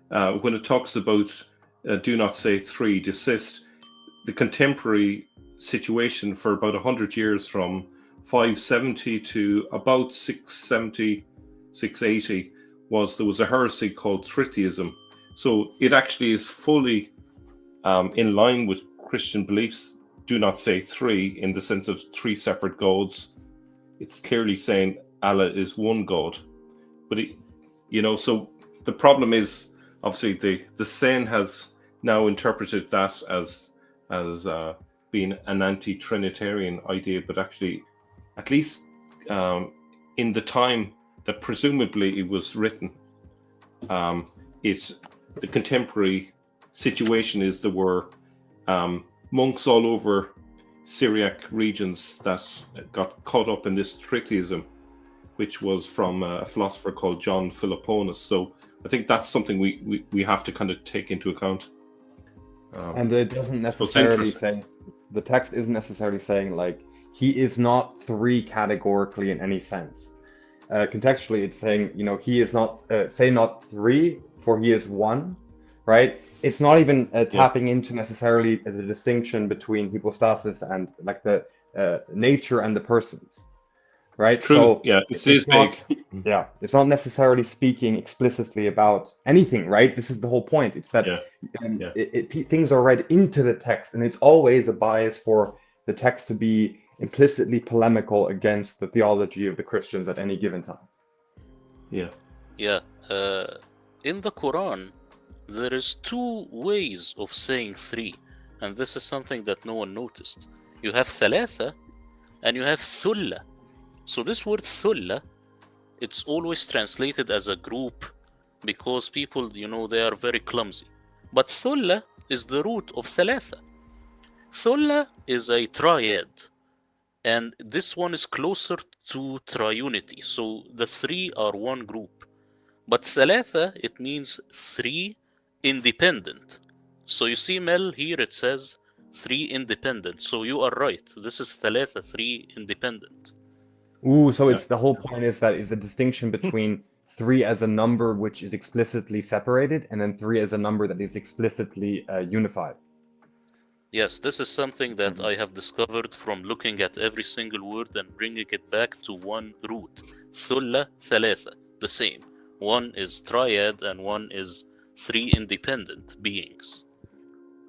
when it talks about do not say three, desist, the contemporary situation for about 100 years from 570 to about 670, 680 there was a heresy called tritheism. So it actually is fully in line with Christian beliefs. Do not say three in the sense of three separate gods. It's clearly saying Allah is one God. But so the problem is obviously the Saint has now interpreted that as being an anti-Trinitarian idea, but actually, at least in the time that presumably it was written, it's the contemporary situation is there were monks all over Syriac regions that got caught up in this tritheism, which was from a philosopher called John Philoponus. So I think that's something we have to kind of take into account. And it doesn't necessarily say, the text isn't necessarily saying like he is not three categorically in any sense. Contextually, it's saying, he is not, say not three, for he is one, right? It's not even tapping into necessarily the distinction between hypostasis and like the nature and the persons, right? True. So yeah, it is big. Yeah, it's not necessarily speaking explicitly about anything, right? This is the whole point. It's that things are read into the text, and it's always a bias for the text to be implicitly polemical against the theology of the Christians at any given time. Yeah. Yeah. In the Quran, there is two ways of saying three, and this is something that no one noticed. You have thalatha and you have thulla. So this word thulla, it's always translated as a group because people, they are very clumsy. But thulla is the root of thalatha. Thulla is a triad, and this one is closer to triunity. So the three are one group. But thalatha, it means three independent. So you see, Mel, here it says three independent. So you are right. This is thalatha, three independent. Ooh, so it's the whole point is that is the distinction between three as a number which is explicitly separated and then three as a number that is explicitly unified. Yes, this is something that I have discovered from looking at every single word and bringing it back to one root. Thulla, thalatha, the same. One is triad and one is three independent beings.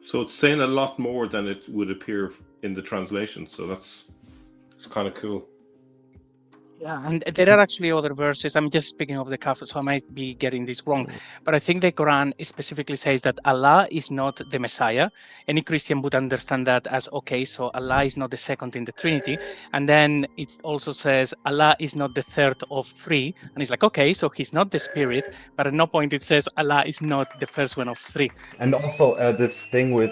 So it's saying a lot more than it would appear in the translation. So it's kind of cool. Yeah, and there are actually other verses. I'm just speaking of the Kafir, so I might be getting this wrong. But I think the Quran specifically says that Allah is not the Messiah. Any Christian would understand that as, okay, so Allah is not the second in the Trinity. And then it also says Allah is not the third of three. And it's like, okay, so he's not the Spirit. But at no point it says Allah is not the first one of three. And also this thing with,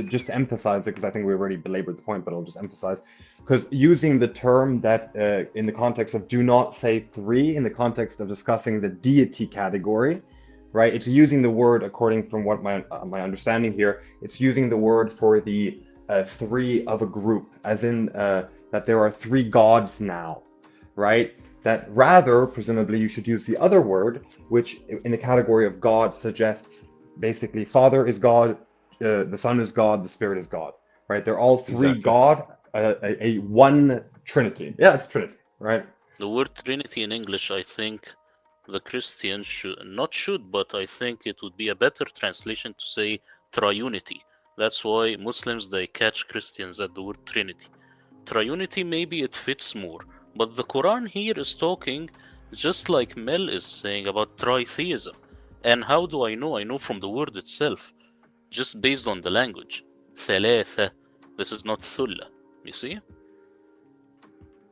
just to emphasize it, because I think we already belabored the point, but I'll just emphasize. Because using the term that in the context of do not say three, in the context of discussing the deity category, right? It's using the word, according from what my understanding here, it's using the word for the three of a group, as in that there are three gods now, right? That rather, presumably, you should use the other word, which in the category of God suggests basically Father is God, the Son is God, the Spirit is God, right? They're all three God. A one Trinity. Yeah, it's Trinity, right? The word Trinity in English, I think the Christians but I think it would be a better translation to say triunity. That's why Muslims, they catch Christians at the word Trinity. Triunity, maybe it fits more, but the Quran here is talking, just like Mel is saying, about tritheism. And how do I know? I know from the word itself, just based on the language. Thalatha, this is not thulla. You see?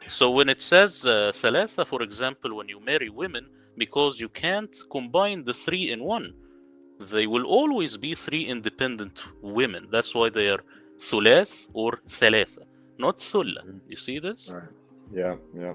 So when it says thalatha, for example, when you marry women, because you can't combine the three in one, they will always be three independent women. That's why they are thulath or thalatha, not thulla. You see this? Right. Yeah, yeah.